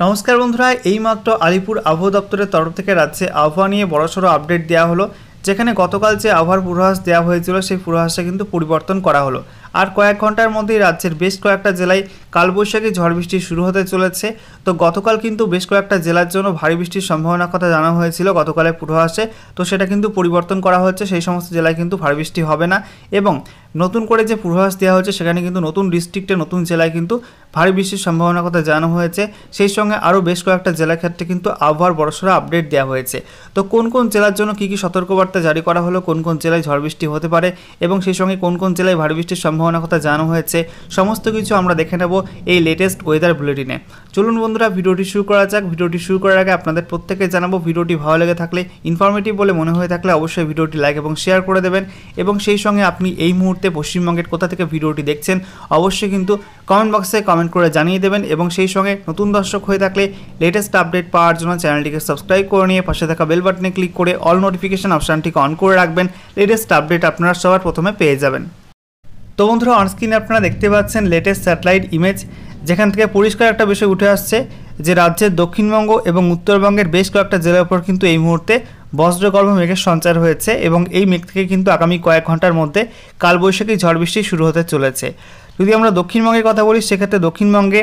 নমস্কার বন্ধুরা, এইমাত্র আলিপুর আবহাওয়া দপ্তরের তরফ থেকে রাজ্যে আবহাওয়া নিয়ে বড়সড় আপডেট দেওয়া হলো। যেখানে গতকাল যে আবহাওয়ার পূর্বাভাস দেওয়া হয়েছিল সেই পূর্বাভাসটা কিন্তু পরিবর্তন করা হলো। আর কয়েক ঘন্টার মধ্যেই রাজ্যের বেশ কয়েকটা জেলায় কালবৈশাখী ঝড় বৃষ্টি শুরু হতে চলেছে। তো গতকাল কিন্তু বেশ কয়েকটা জেলার জন্য ভারী বৃষ্টির সম্ভাবনার কথা জানা হয়েছিল গতকালের পূর্বাভাসে, তো সেটা কিন্তু পরিবর্তন করা হচ্ছে। সেই সমস্ত জেলায় কিন্তু ভারী বৃষ্টি হবে না এবং নতুন করে যে পূর্বাভাস দেওয়া হচ্ছে সেখানে কিন্তু নতুন ডিস্ট্রিক্টে নতুন জেলায় কিন্তু ভারী বৃষ্টির সম্ভাবনার কথা জানানো হয়েছে। সেই সঙ্গে আরও বেশ কয়েকটা জেলার ক্ষেত্রে কিন্তু আবহাওয়ার বড়সড় আপডেট দেওয়া হয়েছে। তো কোন কোন জেলার জন্য কী কী সতর্কবার্তা জারি করা হলো, কোন কোন জেলায় ঝড় বৃষ্টি হতে পারে এবং সেই সঙ্গে কোন কোন জেলায় ভারী বৃষ্টির সম্ভাবনার কথা জানানো হয়েছে, সমস্ত কিছু আমরা দেখে নেব এই লেটেস্ট ওয়েদার বুলেটিনে। চলুন বন্ধুরা, ভিডিওটি শুরু করা যাক। ভিডিওটি শুরু করার আগে আপনাদের প্রত্যেকে জানাবো, ভিডিওটি ভালো লেগে থাকলে, ইনফরমেটিভ বলে মনে হয়ে থাকলে অবশ্যই ভিডিওটি লাইক এবং শেয়ার করে দেবেন। এবং সেই সঙ্গে আপনি এই মুহূর্তে পশ্চিমবঙ্গের কোথা থেকে ভিডিওটি দেখছেন অবশ্যই কিন্তু কমেন্ট বক্সে কমেন্ট করে জানিয়ে দেবেন। এবং সেই সঙ্গে নতুন দর্শক হয়ে থাকলে লেটেস্ট আপডেট পাওয়ার জন্য চ্যানেলটিকে সাবস্ক্রাইব করে নিয়ে পাশে থাকা বেল বাটনে ক্লিক করে অল নোটিফিকেশন অপশানটিকে অন করে রাখবেন। লেটেস্ট আপডেট আপনারা সবার প্রথমে পেয়ে যাবেন। তো বন্ধুরা, অনস্ক্রিনে আপনারা দেখতে পাচ্ছেন লেটেস্ট স্যাটেলাইট ইমেজ, যেখান থেকে পরিষ্কার একটা বিষয় উঠে আসছে যে রাজ্যের দক্ষিণবঙ্গ এবং উত্তরবঙ্গের বেশ কয়েকটা জেলার উপর কিন্তু এই মুহূর্তে বজ্রগর্ভ মেঘের সঞ্চার হয়েছে এবং এই মেঘ থেকে কিন্তু আগামী কয়েক ঘন্টার মধ্যে কালবৈশাখী ঝড় বৃষ্টি শুরু হতে চলেছে। যদি আমরা দক্ষিণবঙ্গের কথা বলি, সেক্ষেত্রে দক্ষিণবঙ্গে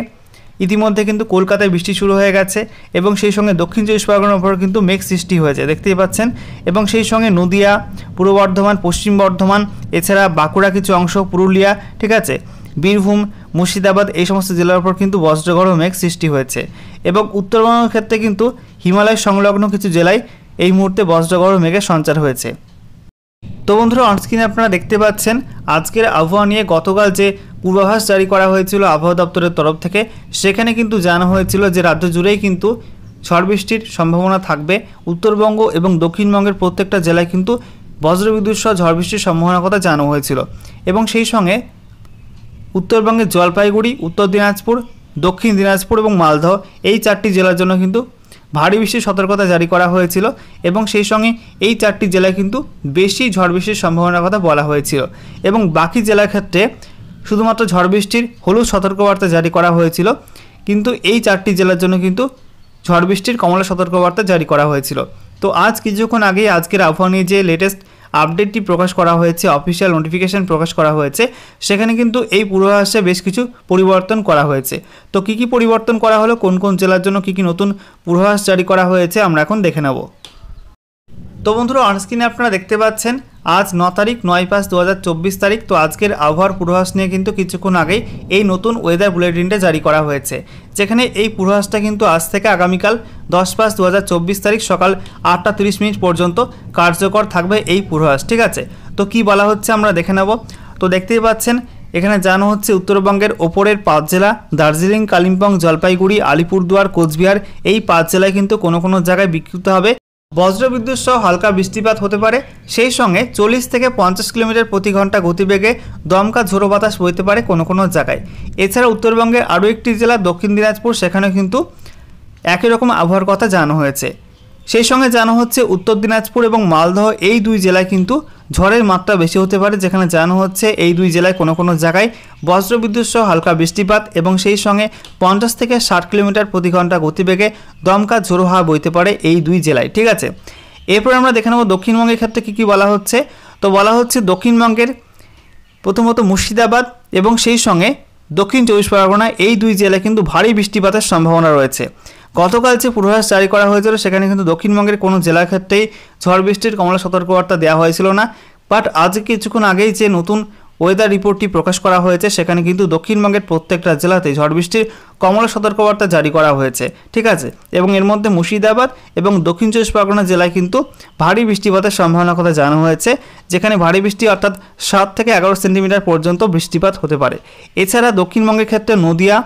ইতিমধ্যে কিন্তু কলকাতায় বৃষ্টি শুরু হয়ে গেছে এবং সেই সঙ্গে দক্ষিণ চব্বিশ পরগনার উপর কিন্তু মেঘ সৃষ্টি হয়েছে, দেখতেই পাচ্ছেন। এবং সেই সঙ্গে নদিয়া, পূর্ব বর্ধমান, পশ্চিম বর্ধমান, এছাড়া বাঁকুড়া কিছু অংশ, পুরুলিয়া, ঠিক আছে, বীরভূম, মুর্শিদাবাদ, এই সমস্ত জেলার উপর কিন্তু বজ্রগর্ভ মেঘ সৃষ্টি হয়েছে। এবং উত্তরবঙ্গের ক্ষেত্রে কিন্তু হিমালয় সংলগ্ন কিছু জেলায় এই মুহূর্তে বজ্রগর্ভ মেঘের সঞ্চার হয়েছে। তো বন্ধুরা, অনস্ক্রিনে আপনারা দেখতে পাচ্ছেন আজকের আবহাওয়া নিয়ে গতকাল যে পূর্বাভাস জারি করা হয়েছিল আবহাওয়া দপ্তরের তরফ থেকে, সেখানে কিন্তু জানা হয়েছিল যে রাজ্য জুড়েই কিন্তু ঝড় বৃষ্টির সম্ভাবনা থাকবে। উত্তরবঙ্গ এবং দক্ষিণবঙ্গের প্রত্যেকটা জেলায় কিন্তু বজ্রবিদ্যুৎ সহ ঝড় বৃষ্টির সম্ভাবনার কথা জানানো হয়েছিল। এবং সেই সঙ্গে উত্তরবঙ্গের জলপাইগুড়ি, উত্তর দিনাজপুর, দক্ষিণ দিনাজপুর এবং মালদহ, এই চারটি জেলার জন্য কিন্তু ভারী বৃষ্টির সতর্কতা জারি করা হয়েছিল। এবং সেই সঙ্গে এই চারটি জেলায় কিন্তু বেশি ঝড় বৃষ্টির সম্ভাবনার কথা বলা হয়েছিল। এবং বাকি জেলার ক্ষেত্রে শুধুমাত্র ঝড় বৃষ্টির হলুদ সতর্কবার্তা জারি করা হয়েছিল, কিন্তু এই চারটি জেলার জন্য কিন্তু ঝড় বৃষ্টির কমলা সতর্কবার্তা জারি করা হয়েছিল। তো আজ কিছুক্ষণ আগেই আজকের আবহাওয়া নিয়ে যে লেটেস্ট আপডেটটি প্রকাশ করা হয়েছে, অফিসিয়াল নোটিফিকেশন প্রকাশ করা হয়েছে, সেখানে কিন্তু এই পূর্বাভাসে বেশ কিছু পরিবর্তন করা হয়েছে। তো কী কী পরিবর্তন করা হলো, কোন কোন জেলার জন্য কী কী নতুন পূর্বাভাস জারি করা হয়েছে, আমরা এখন দেখে নেব। তো বন্ধুরা, অনস্ক্রিনে আপনারা দেখতে পাচ্ছেন আজ 9 তারিখ 9/5/2024 তারিখ। তো আজকের আবহাওয়ার পূর্বাভাস নিয়ে কিন্তু কিছুক্ষণ আগেই এই নতুন ওয়েদার বুলেটিনটা জারি করা হয়েছে, যেখানে এই পূর্বাভাসটা কিন্তু আজ থেকে আগামীকাল 10/5/2024 তারিখ সকাল 8:30 পর্যন্ত কার্যকর থাকবে এই পূর্বাভাস, ঠিক আছে। তো কি বলা হচ্ছে আমরা দেখে নেব। তো দেখতেই পাচ্ছেন এখানে জানানো হচ্ছে উত্তরবঙ্গের ওপরের 5 জেলা দার্জিলিং, কালিম্পং, জলপাইগুড়ি, আলিপুরদুয়ার, কোচবিহার, এই 5 জেলায় কিন্তু কোনো কোনো জায়গায় বিক্ষিপ্ত হবে বজ্রবিদ্যুৎ সহ হালকা বৃষ্টিপাত হতে পারে। সেই সঙ্গে 40 থেকে 50 কিলোমিটার প্রতি ঘন্টা গতিবেগে দমকা ঝোড়ো বাতাস বইতে পারে কোনো কোনো জায়গায়। এছাড়া উত্তরবঙ্গের আরও একটি জেলা দক্ষিণ দিনাজপুর, সেখানে কিন্তু একই রকম আবহাওয়ার কথা জানানো হয়েছে। সেই সঙ্গে জানা হচ্ছে উত্তর দিনাজপুর এবং মালদহ, এই দুই জেলায় কিন্তু ঝড়ের মাত্রা বেশি হতে পারে, যেখানে জানা হচ্ছে এই দুই জেলায় কোনো কোনো জায়গায় বজ্রবিদ্যুৎ সহ হালকা বৃষ্টিপাত এবং সেই সঙ্গে 50 থেকে 60 কিলোমিটার প্রতি ঘন্টা গতিবেগে দমকা ঝোড়ো হাওয়া বইতে পারে এই দুই জেলায়, ঠিক আছে। এরপর আমরা দেখে নেব দক্ষিণবঙ্গের ক্ষেত্রে কী কী বলা হচ্ছে। তো বলা হচ্ছে দক্ষিণবঙ্গের প্রথমত মুর্শিদাবাদ এবং সেই সঙ্গে দক্ষিণ চব্বিশ পরগনা, এই দুই জেলায় কিন্তু ভারী বৃষ্টিপাতের সম্ভাবনা রয়েছে। গতকাল যে পূর্বাভাস জারি করা হয়েছিল সেখানে কিন্তু দক্ষিণবঙ্গের কোনো জেলার ক্ষেত্রেই ঝড় বৃষ্টির কমলা সতর্কবার্তা দেওয়া হয়েছিল না, বাট আজ কিছুক্ষণ আগেই যে নতুন ওয়েদার রিপোর্টটি প্রকাশ করা হয়েছে সেখানে কিন্তু দক্ষিণবঙ্গের প্রত্যেকটা জেলাতেই ঝড় বৃষ্টির কমলা সতর্কবার্তা জারি করা হয়েছে, ঠিক আছে। এবং এর মধ্যে মুর্শিদাবাদ এবং দক্ষিণ চব্বিশ পরগনা জেলায় কিন্তু ভারী বৃষ্টিপাতের সম্ভাবনার কথা জানানো হয়েছে, যেখানে ভারী বৃষ্টি অর্থাৎ 7 থেকে 11 সেন্টিমিটার পর্যন্ত বৃষ্টিপাত হতে পারে। এছাড়া দক্ষিণবঙ্গের ক্ষেত্রে নদিয়া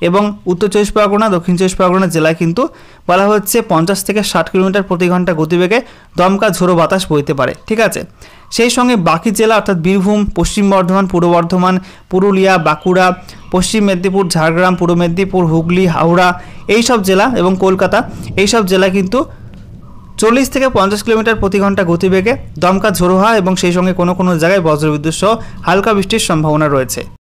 এবং উত্তর চব্বিশ পরগনা, দক্ষিণ চব্বিশ পরগনা জেলায় কিন্তু বলা হচ্ছে 50 থেকে 60 কিলোমিটার প্রতি ঘন্টা গতিবেগে দমকা ঝোড়ো বাতাস বইতে পারে, ঠিক আছে। সেই সঙ্গে বাকি জেলা অর্থাৎ বীরভূম, পশ্চিম বর্ধমান, পূর্ব বর্ধমান, পুরুলিয়া, বাঁকুড়া, পশ্চিম মেদিনীপুর, ঝাড়গ্রাম, পূর্ব মেদিনীপুর, হুগলি, হাওড়া, এই সব জেলা এবং কলকাতা, এই সব জেলা কিন্তু 40 থেকে 50 কিলোমিটার প্রতি ঘন্টা গতিবেগে দমকা ঝোড়ো হাওয়া এবং সেই সঙ্গে কোনো কোনো জায়গায় বজ্রবিদ্যুৎ সহ হালকা বৃষ্টির সম্ভাবনা রয়েছে।